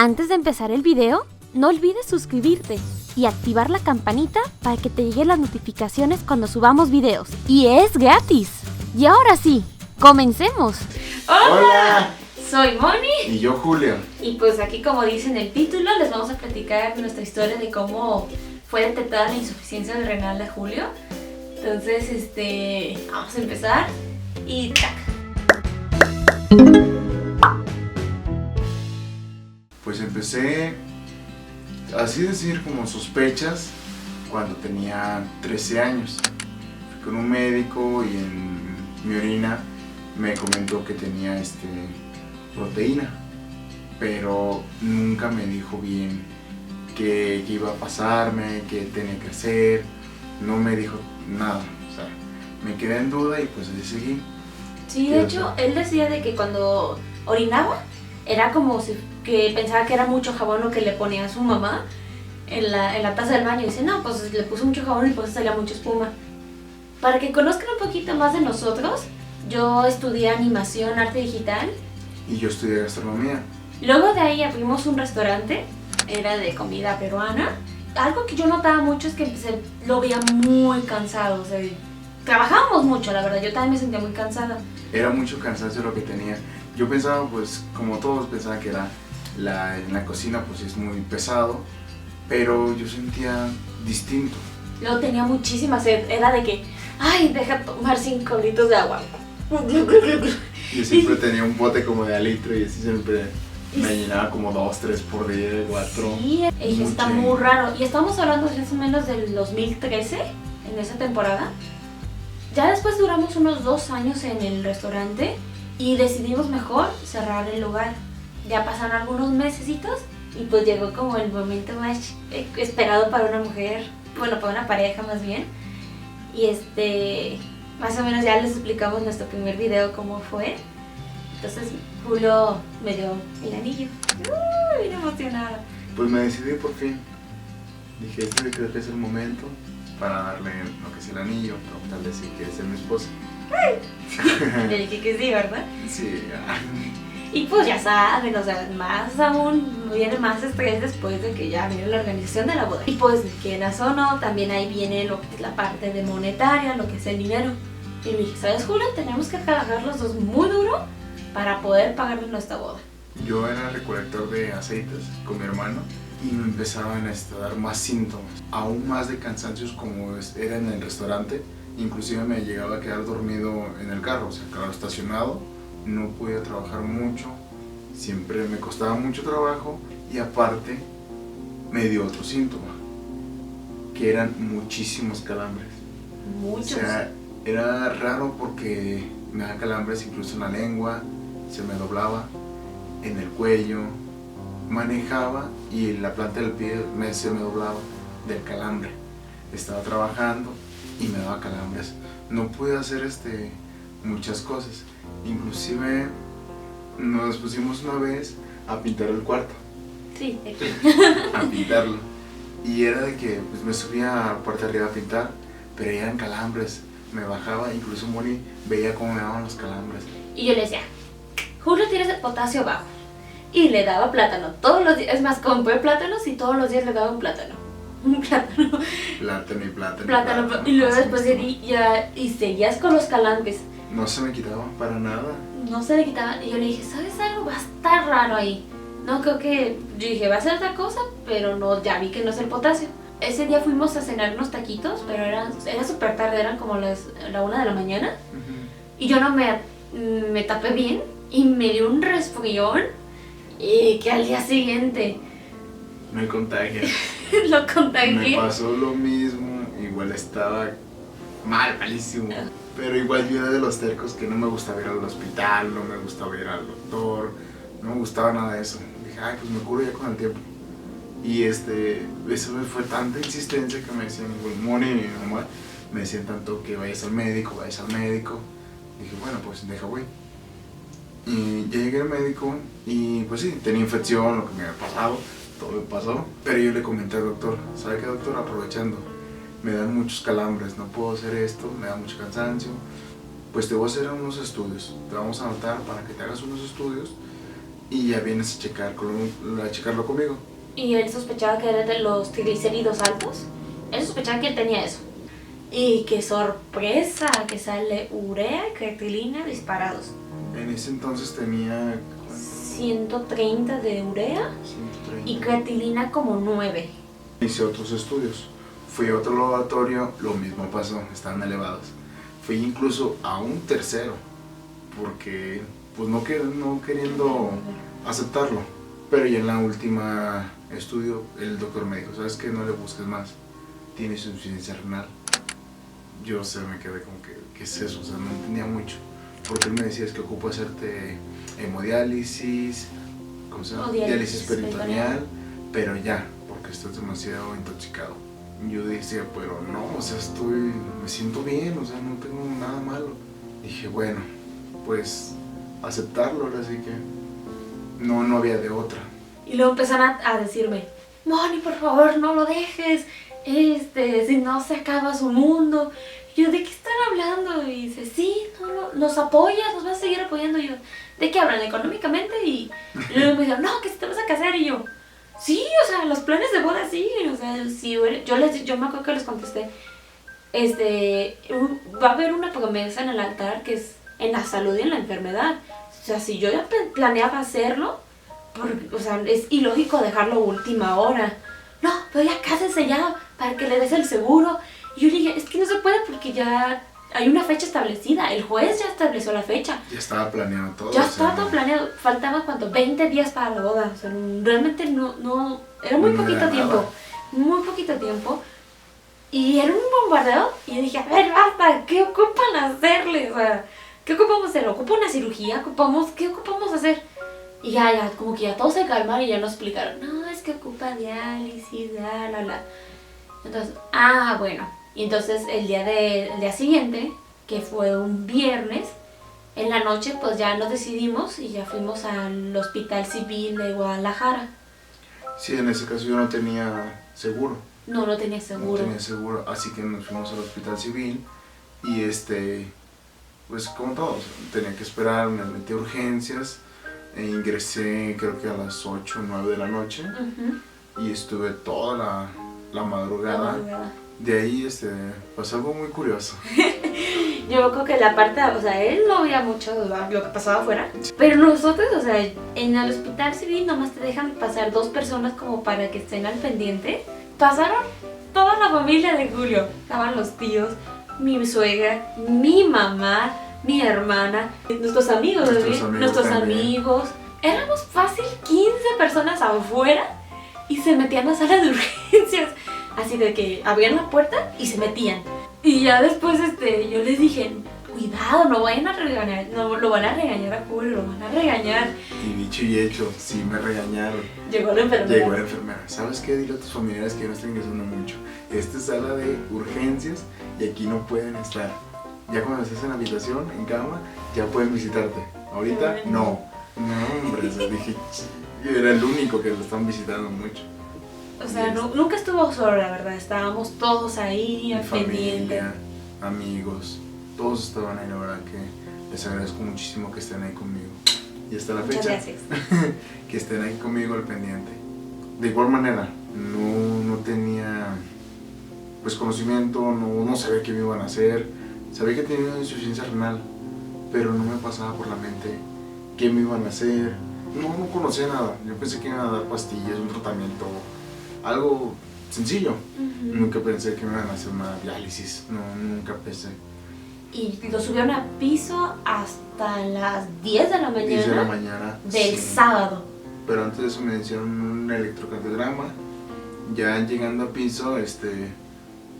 Antes de empezar el video, no olvides suscribirte y activar la campanita para que te lleguen las notificaciones cuando subamos videos. Y es gratis. Y ahora sí, comencemos. ¡Hola! Soy Moni. Y yo, Julio. Y pues aquí, como dice en el título, les vamos a platicar nuestra historia de cómo fue detectada la insuficiencia renal de Julio. Entonces, vamos a empezar y ¡tac! Pues empecé, así decir, como sospechas cuando tenía 13 años. Fui con un médico y en mi orina me comentó que tenía proteína, pero nunca me dijo bien qué iba a pasarme, qué tenía que hacer. No me dijo nada, o sea, me quedé en duda y pues así seguí. Sí, de hecho, él decía de que cuando orinaba era como si que pensaba que era mucho jabón lo que le ponía a su mamá en la taza del baño. Y dice, no, pues le puso mucho jabón y por eso salía mucha espuma. Para que conozcan un poquito más de nosotros, yo estudié animación, arte digital. Y yo estudié gastronomía. Luego de ahí abrimos un restaurante, era de comida peruana. Algo que yo notaba mucho es que lo veía muy cansado, o sea, trabajábamos mucho, la verdad, yo también me sentía muy cansada. Era mucho cansancio lo que tenía. Yo pensaba, pues, como todos pensaban que era en la cocina, pues es muy pesado, pero yo sentía distinto. Luego tenía muchísima sed, era de que, ay, deja tomar 5 litros de agua. Yo siempre tenía un bote como de litro y así siempre me llenaba como 2, 3 por día, 4. Sí, está muy raro. Y estamos hablando más o menos del 2013, en esa temporada. Ya después duramos unos 2 años en el restaurante y decidimos mejor cerrar el lugar. Ya pasaron algunos mesecitos y pues llegó como el momento más esperado para una mujer, bueno, para una pareja más bien. Y más o menos ya les explicamos nuestro primer video cómo fue. Entonces Julio me dio el anillo. Bien emocionada. Pues me decidí por fin. Dije, creo que es el momento para darle lo que es el anillo, preguntarle si quiere ser mi esposa. Le dije que sí, ¿verdad? Sí. Y pues ya saben, o sea, más aún viene más estrés después de que ya viene la organización de la boda. Y pues, quieras o no, también ahí viene lo que es la parte de monetaria, lo que es el dinero. Y le dije, ¿sabes, Julio? Tenemos que trabajar los dos muy duro para poder pagarle nuestra boda. Yo era recolector de aceites con mi hermano y me empezaban a dar más síntomas, aún más de cansancios como era en el restaurante. Inclusive me llegaba a quedar dormido en el carro, o sea, carro estacionado. No podía trabajar mucho, siempre me costaba mucho trabajo y aparte me dio otro síntoma, que eran muchísimos calambres. Muchos. O sea, era raro porque me daba calambres incluso en la lengua, se me doblaba, en el cuello, manejaba y la planta del pie se me doblaba del calambre. Estaba trabajando y me daba calambres. No pude hacer muchas cosas. Inclusive nos pusimos una vez a pintar el cuarto. Sí, a pintarlo. Y era de que pues, me subía a la parte de arriba a pintar, pero eran calambres. Me bajaba, incluso Moni veía cómo me daban los calambres. Y yo le decía, Julio, tienes el potasio bajo. Y le daba plátano todos los días. Es más, compré plátanos y todos los días le daba un plátano. Un plátano. Plátano. Y luego después y seguías con los calambres. No se me quitaba para nada. No se le quitaba. Y yo le dije, ¿sabes algo? Va a estar raro ahí. No creo que... Yo dije, va a ser otra cosa, pero no, ya vi que no es el potasio. Ese día fuimos a cenar unos taquitos, pero era súper tarde, eran como la 1 de la mañana. Y yo no me tapé bien y me dio un resfrión y que al día siguiente... Me contagié. Lo contagié. Me pasó lo mismo, igual estaba malísimo. Pero igual yo era de los tercos que no me gustaba ir al hospital, no me gustaba ir al doctor, no me gustaba nada de eso. Dije, ay, pues me curo ya con el tiempo. Y eso me fue tanta insistencia que me decían, Moni y mi mamá, me decían tanto que vayas al médico. Dije, bueno, pues deja voy. Y ya llegué al médico y pues sí, tenía infección, lo que me había pasado, todo me pasó. Pero yo le comenté al doctor, ¿sabe qué, doctor? Aprovechando, me dan muchos calambres, no puedo hacer esto, me da mucho cansancio. Pues te voy a hacer unos estudios, te vamos a anotar para que te hagas unos estudios y ya vienes a checarlo conmigo. Y él sospechaba que era de los triglicéridos altos. Él sospechaba que él tenía eso. Y qué sorpresa, que sale urea y creatinina disparados. En ese entonces tenía 130 de urea 130. y creatinina como 9. Hice otros estudios. Fui a otro laboratorio, lo mismo pasó, estaban elevados. Fui incluso a un tercero, porque pues no queriendo aceptarlo. Pero ya en la última estudio, el doctor me dijo, ¿sabes qué? No le busques más, tiene insuficiencia renal. Yo me quedé como que, ¿qué es eso? O sea, no entendía mucho. Porque él me decía, es que ocupo hacerte hemodiálisis, ¿cómo se llama? Diálisis peritoneal, pero ya, porque estás demasiado intoxicado. Yo decía, pero no, o sea, me siento bien, o sea, no tengo nada malo. Dije, bueno, pues aceptarlo, ahora sí que no había de otra. Y luego empezaron a decirme, Moni, por favor, no lo dejes, si no se acaba su mundo. Y yo, ¿de qué están hablando? Y dice, sí, nos apoyas, nos vas a seguir apoyando. Y yo, ¿de qué hablan? ¿Económicamente? Y luego me dijeron, no, que si te vas a casar. Y yo, sí, o sea, los planes de boda siguen. O sea, sí, yo me acuerdo que les contesté, va a haber una promesa en el altar que es en la salud y en la enfermedad. O sea, si yo ya planeaba hacerlo, o sea, es ilógico dejarlo a última hora. No, pero ya cásense ya para que le des el seguro. Y yo le dije, es que no se puede porque ya hay una fecha establecida. El juez ya estableció la fecha. Ya estaba planeado todo. Ya estaba todo planeado. Faltaban, ¿cuánto? 20 días para la boda. O sea, realmente no era muy poquito tiempo. Muy poquito tiempo. Y era un bombardeo. Y yo dije, a ver, basta, ¿qué ocupan hacerle? O sea, ¿qué ocupamos hacer? ¿Ocupa una cirugía? ¿Qué ocupamos hacer? Y ya, como que ya todos se calmaron y ya nos explicaron. No, es que ocupa diálisis, la. Entonces, bueno. Y entonces el día siguiente, que fue un viernes, en la noche pues ya nos decidimos y ya fuimos al Hospital Civil de Guadalajara. Sí, en ese caso yo no tenía seguro. No tenía seguro. No tenía seguro, así que nos fuimos al Hospital Civil y pues como todos, tenía que esperar, me metí a urgencias e ingresé creo que a las 8 o 9 de la noche. Y estuve toda la madrugada. De ahí pasó algo muy curioso. Yo creo que la parte, o sea, él no veía mucho lo que pasaba afuera, pero nosotros, o sea, en el Hospital Civil nomás te dejan pasar 2 personas como para que estén al pendiente. Pasaron toda la familia de Julio. Estaban los tíos, mi suegra, mi mamá, mi hermana, nuestros amigos. Éramos fácil 15 personas afuera y se metían a la sala de urgencias. Así de que abrían la puerta y se metían. Y ya después yo les dije, cuidado, no vayan a regañar, no lo van a regañar a Julio, lo van a regañar. Y dicho y hecho, sí me regañaron. Llegó la enfermera. ¿Sabes qué? Dile a tus familiares que no estén ingresando mucho. Esta es sala de urgencias y aquí no pueden estar. Ya cuando estés en habitación, en cama, ya pueden visitarte. Ahorita, no. No, hombre, dije, era el único que lo están visitando mucho. O sea, nunca estuvo solo, la verdad. Estábamos todos ahí, al pendiente. Familia, amigos, todos estaban ahí, la verdad que les agradezco muchísimo que estén ahí conmigo. Y hasta la Muchas fecha, gracias. que estén ahí conmigo al pendiente. De igual manera, no tenía pues conocimiento, no sabía qué me iban a hacer. Sabía que tenía una insuficiencia renal, pero no me pasaba por la mente qué me iban a hacer. No conocía nada. Yo pensé que iban a dar pastillas, un tratamiento, algo sencillo. Nunca pensé que me iban a hacer una diálisis. No, nunca pensé. Y lo subieron a piso hasta las 10 de la mañana. 10 de la mañana. Del sí. sábado. Pero antes de eso me hicieron un electrocardiograma. Ya llegando a piso,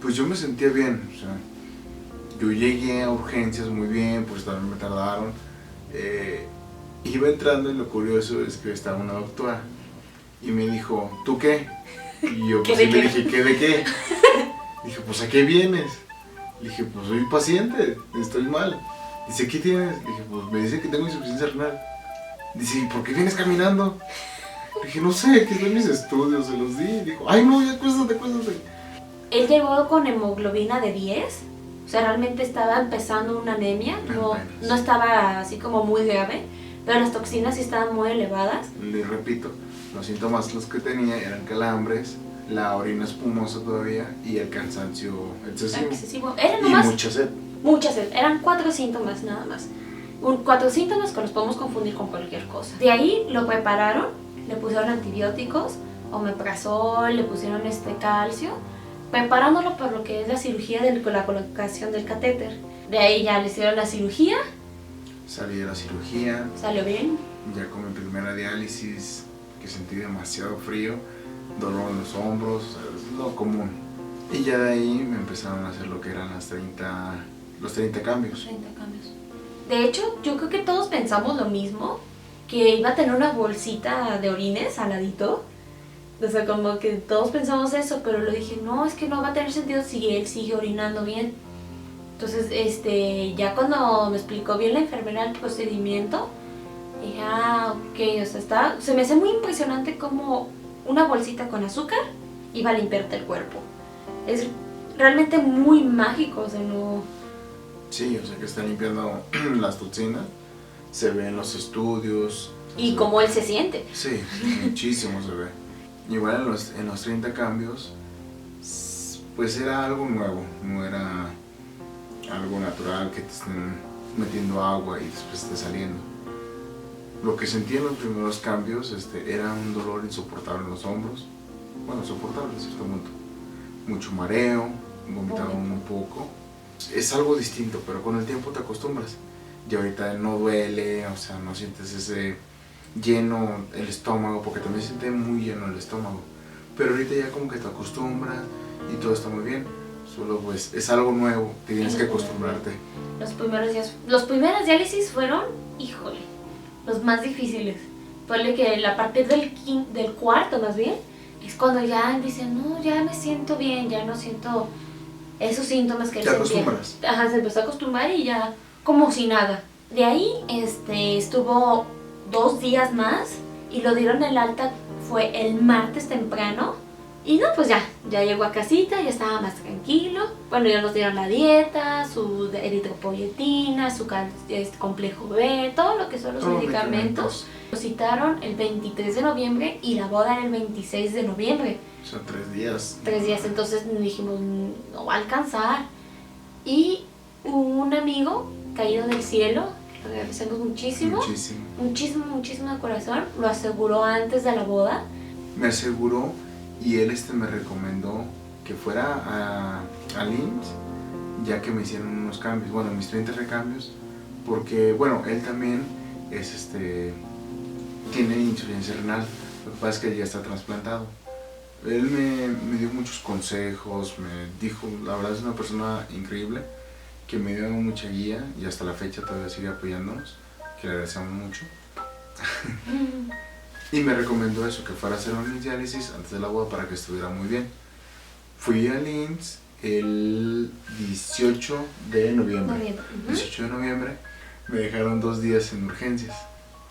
pues yo me sentía bien. O sea, yo llegué a urgencias muy bien, pues también me tardaron. Iba entrando y lo curioso es que estaba una doctora y me dijo, ¿tú qué? Y yo pues le dije, ¿qué de qué? Dije, pues ¿a qué vienes? Le dije, pues soy paciente, estoy mal. Dice, ¿qué tienes? Le dije, pues me dice que tengo insuficiencia renal. Dice, ¿y por qué vienes caminando? Le dije, no sé, que son mis estudios, se los di. Dijo, ay no, ya cuéstate. Él llegó con hemoglobina de 10. O sea, realmente estaba empezando una anemia. No estaba así como muy grave. pero las toxinas sí estaban muy elevadas. Les repito, los síntomas los que tenía eran calambres, la orina espumosa todavía y el cansancio excesivo. Era Y nomás mucha sed. mucha sed. Eran 4 síntomas nada más. 4 síntomas que los podemos confundir con cualquier cosa. De ahí lo prepararon, le pusieron antibióticos, omeprazol, le pusieron calcio, preparándolo por lo que es la cirugía con la colocación del catéter. De ahí ya le hicieron la cirugía. Salí de la cirugía, Salió bien. ya con mi primera diálisis, que sentí demasiado frío, dolor en los hombros, o sea, es lo común. Y ya de ahí me empezaron a hacer lo que eran los 30 cambios. 30 cambios. De hecho, yo creo que todos pensamos lo mismo, que iba a tener una bolsita de orines al ladito. O sea, como que todos pensamos eso, pero lo dije, no, es que no va a tener sentido si él sigue orinando bien. Entonces, ya cuando me explicó bien la enfermera el procedimiento, dije, ok, o sea, se me hace muy impresionante cómo una bolsita con azúcar iba a limpiarte el cuerpo. Es realmente muy mágico, o sea, no... Sí, o sea que está limpiando las toxinas, se ve en los estudios. Y cómo él se siente. Sí, muchísimo se ve. Igual en los 30 cambios, pues era algo nuevo, no era algo natural que te estén metiendo agua y después esté saliendo. Lo que sentí en los primeros cambios era un dolor insoportable en los hombros, bueno, soportable a cierto punto, mucho mareo, vomitaba un poco. Es algo distinto, pero con el tiempo te acostumbras. Y ahorita no duele, o sea, no sientes ese lleno el estómago, porque también se siente muy lleno el estómago. Pero ahorita ya como que te acostumbras y todo está muy bien. Solo pues es algo nuevo, tienes que acostumbrarte. Los primeros diálisis fueron, híjole, los más difíciles. Ponle que a partir del cuarto más bien, es cuando ya dicen, no, ya me siento bien, ya no siento esos síntomas que él sentía. Te acostumbras. Ajá, se empezó a acostumbrar y ya como si nada. De ahí estuvo 2 días más y lo dieron el alta, fue el martes temprano. Y no, pues ya llegó a casita, ya estaba más tranquilo. Bueno, ya nos dieron la dieta, su eritropoyetina, su complejo B, todo lo que son los medicamentos. Lo citaron el 23 de noviembre y la boda era el 26 de noviembre. Son 3 días. 3 días, entonces dijimos, no va a alcanzar. Y un amigo caído del cielo, lo agradecemos muchísimo. Muchísimo de corazón, lo aseguró antes de la boda. Me aseguró y él me recomendó que fuera a Linz, ya que me hicieron unos cambios, bueno, mis 30 recambios, porque, bueno, él también tiene insuficiencia renal, lo que pasa es que ya está trasplantado. Él me dio muchos consejos, me dijo, la verdad es una persona increíble, que me dio mucha guía y hasta la fecha todavía sigue apoyándonos, que le agradecemos mucho. Y me recomendó eso, que fuera a hacer un diálisis antes de la boda para que estuviera muy bien. Fui a Linz el 18 de noviembre. 18 de noviembre me dejaron 2 días en urgencias.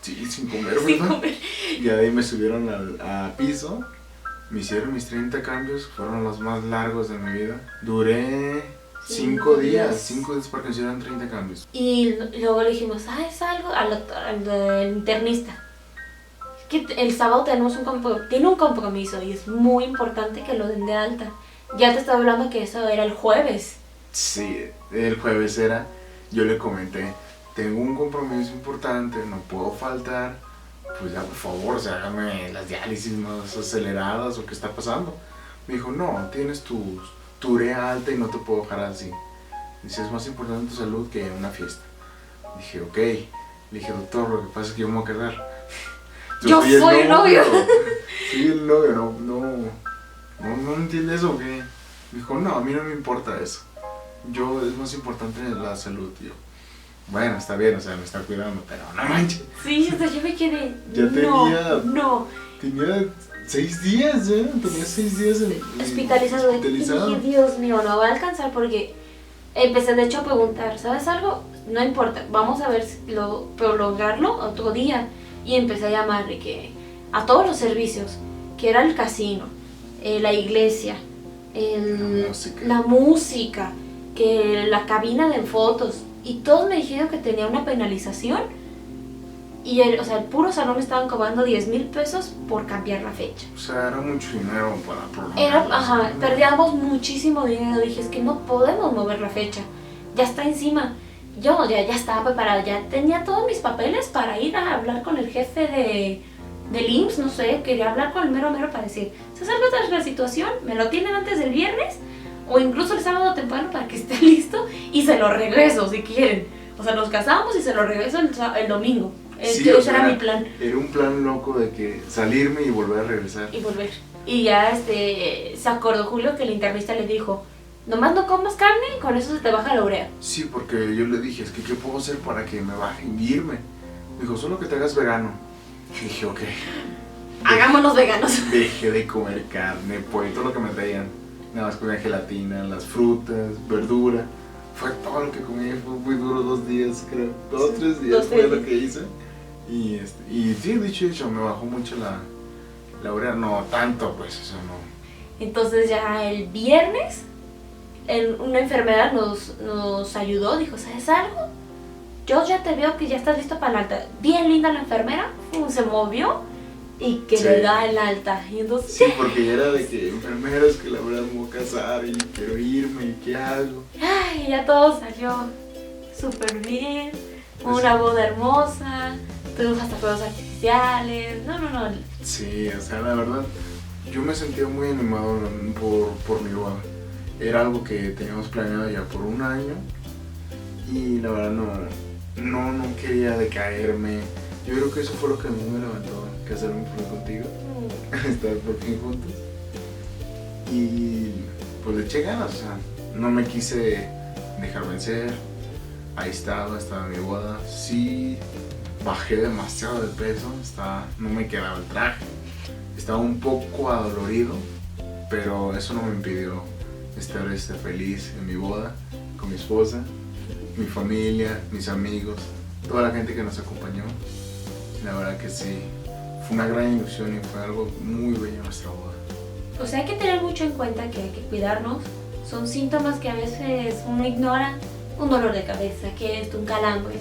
Sí, sin comer, ¿verdad? Y de ahí me subieron a piso, me hicieron mis 30 cambios, fueron los más largos de mi vida. Duré 5 días para que me hicieran 30 cambios. Y luego le dijimos, es algo al internista. Que el sábado tiene un compromiso y es muy importante que lo den de alta. Ya te estaba hablando que eso era el jueves. Sí, el jueves yo le comenté, tengo un compromiso importante, no puedo faltar, pues ya por favor, o sea, hágame las diálisis más aceleradas o qué está pasando. Me dijo, no, tienes tu urea alta y no te puedo dejar así. Dice, es más importante tu salud que una fiesta. Dije, ok. Le dije, doctor, lo que pasa es que yo me voy a quedar. Yo soy el novio. Sí, el novio, no entiende eso, ¿qué? Me dijo, no, a mí no me importa eso. Es más importante la salud, tío. Bueno, está bien, o sea, me está cuidando, pero no manches. Sí, o sea, yo me quedé. Tenía 6 días, tenía 6 días hospitalizado. Y dije, Dios mío, no va a alcanzar porque empecé de hecho a preguntar, ¿sabes algo? No importa, vamos a ver si prolongarlo otro día. Y empecé a llamarle a todos los servicios, que era el casino, la iglesia, la música, que la cabina de fotos, y todos me dijeron que tenía una penalización Y el puro salón me estaban cobrando 10,000 pesos por cambiar la fecha. O sea, era mucho dinero para prolongar. Perdíamos muchísimo dinero. Dije, es que no podemos mover la fecha. Ya está encima. Yo ya estaba preparada, ya tenía todos mis papeles para ir a hablar con el jefe del IMSS, no sé, quería hablar con el mero para decir, ¿se sabe la situación? ¿Me lo tienen antes del viernes? O incluso el sábado temprano para que esté listo y se lo regreso si quieren. O sea, nos casamos y se lo regreso el domingo. Sí, Ese era mi plan. Era un plan loco de que salirme y volver a regresar. Y volver. Y ya se acordó Julio que el internista le dijo, nomás no comas carne y con eso se te baja la urea. Sí, porque yo le dije, es que ¿qué puedo hacer para que me baje y irme? Me dijo, solo que te hagas vegano. Y dije, ok. Hagámonos veganos. Dejé de comer carne, pollo, todo lo que me traían. Nada más comía gelatina, las frutas, verdura. Fue todo lo que comí, fue muy duro, 2 días, creo. 2 o 3 días fue lo que hice. Y sí, dicho y hecho, me bajó mucho la urea. No tanto, pues, eso no. Entonces ya el viernes, una enfermera nos ayudó, dijo, ¿sabes algo? Yo ya te veo que ya estás listo para el alta. Bien linda la enfermera, se movió y que Sí. le da el alta. Y entonces, Sí, porque ya era de que enfermeros que la verdad me voy a casar y quiero irme y qué hago. ay, ya todo salió súper bien. Una boda hermosa, tuvimos hasta fuegos artificiales. No. Sí, o sea, la verdad, yo me sentía muy animado por mi boda. Era algo que teníamos planeado ya por 1 año y la verdad no quería decaerme. Yo creo que eso fue lo que a mí me levantó, casarme por fin contigo, estar por fin juntos. Y pues le eché ganas, o sea, no me quise dejar vencer. Ahí estaba mi boda. Sí, bajé demasiado de peso, no me quedaba el traje. Estaba un poco adolorido, pero eso no me impidió estar feliz en mi boda, con mi esposa, mi familia, mis amigos, toda la gente que nos acompañó. La verdad que sí, fue una gran ilusión y fue algo muy bello nuestra boda. O sea, hay que tener mucho en cuenta que hay que cuidarnos. Son síntomas que a veces uno ignora. Un dolor de cabeza, que es un calambre.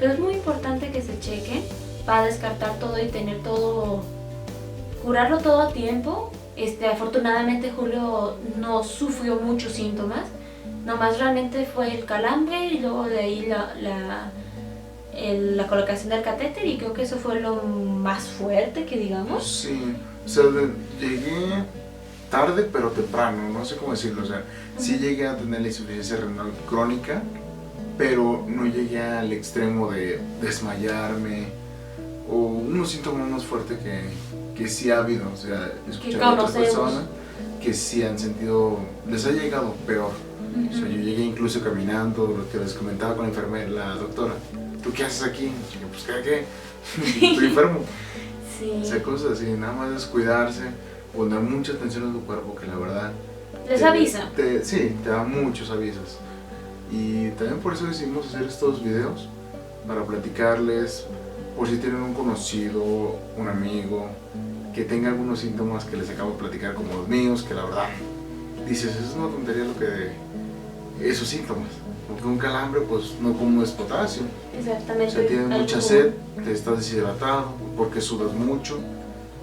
Pero es muy importante que se chequen para descartar todo y tener todo, curarlo todo a tiempo. Afortunadamente Julio no sufrió muchos síntomas. Nomás realmente fue el calambre y luego de ahí la colocación del catéter, y creo que eso fue lo más fuerte que digamos. Sí, o sea, llegué tarde pero temprano, no sé cómo decirlo, o sea, sí llegué a tener la insuficiencia renal crónica, pero no llegué al extremo de desmayarme o unos síntomas más fuertes que sí ha habido, o sea, escuchar a otras personas que sí han sentido, les ha llegado peor. O sea, yo llegué incluso caminando, lo que les comentaba con la enfermera, la doctora, ¿tú qué haces aquí? Y yo, pues, ¿qué? Estoy enfermo. Sí. O sea, cosas así, nada más es cuidarse, poner mucha atención a tu cuerpo, que la verdad... Les avisa. Sí, te da muchos avisos. Y también por eso decidimos hacer estos videos, para platicarles, por si tienen un conocido, un amigo, que tenga algunos síntomas que les acabo de platicar como los míos, que la verdad, dices, eso es una tontería lo que... esos síntomas, porque un calambre pues no comes potasio. Exactamente. O sea, tienes mucha sed, te estás deshidratado porque sudas mucho,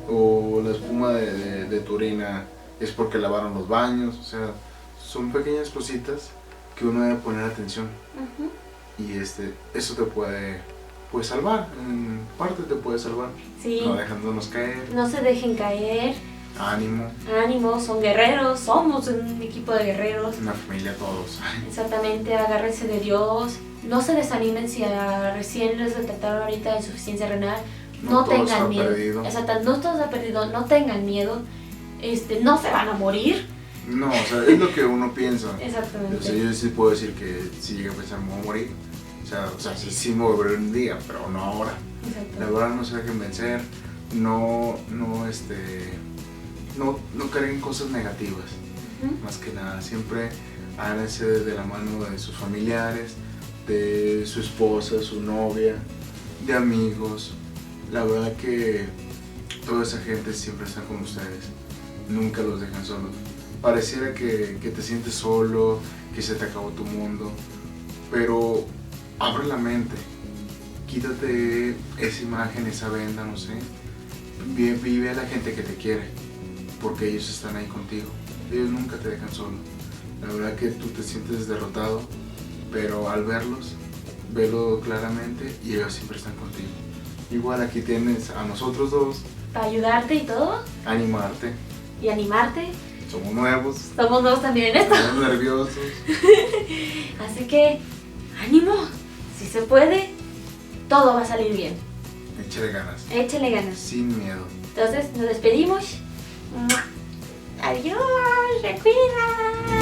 o la espuma de tu orina es porque lavaron los baños, o sea, son pequeñas cositas que uno debe poner atención. Y eso te puede salvar, en parte te puede salvar. Sí. No dejándonos caer. No se dejen caer. Ánimo. Ánimo, son guerreros, somos un equipo de guerreros. Una familia todos. Exactamente, agárrense de Dios. No se desanimen si recién les detectaron ahorita insuficiencia renal. No tengan miedo. Perdido. Exacto, no todo está perdido, no tengan miedo. No se van a morir. No, o sea, es lo que uno piensa. Exactamente. O sea, yo sí puedo decir que si llego a pensar me voy a morir. O sea, sí me voy a morir un día, pero no ahora. Exacto. La verdad no se dejen vencer, no carguen cosas negativas. Más que nada, siempre háganse de la mano de sus familiares, de su esposa, su novia, de amigos. La verdad que toda esa gente siempre está con ustedes, nunca los dejan solos. Pareciera que te sientes solo, que se te acabó tu mundo, pero abre la mente, quítate esa imagen, esa venda, no sé. Vive a la gente que te quiere, porque ellos están ahí contigo. Ellos nunca te dejan solo. La verdad que tú te sientes derrotado, pero al verlos, velo claramente y ellos siempre están contigo. Igual aquí tienes a nosotros dos. Para ayudarte y todo. Animarte. Y animarte. Somos nuevos. Somos nuevos también en esto. Estamos nerviosos. Así que, ánimo. Si se puede, todo va a salir bien. Échale ganas. Échale ganas. Sin miedo. Entonces, nos despedimos. ¡Mua! Adiós, se cuidan.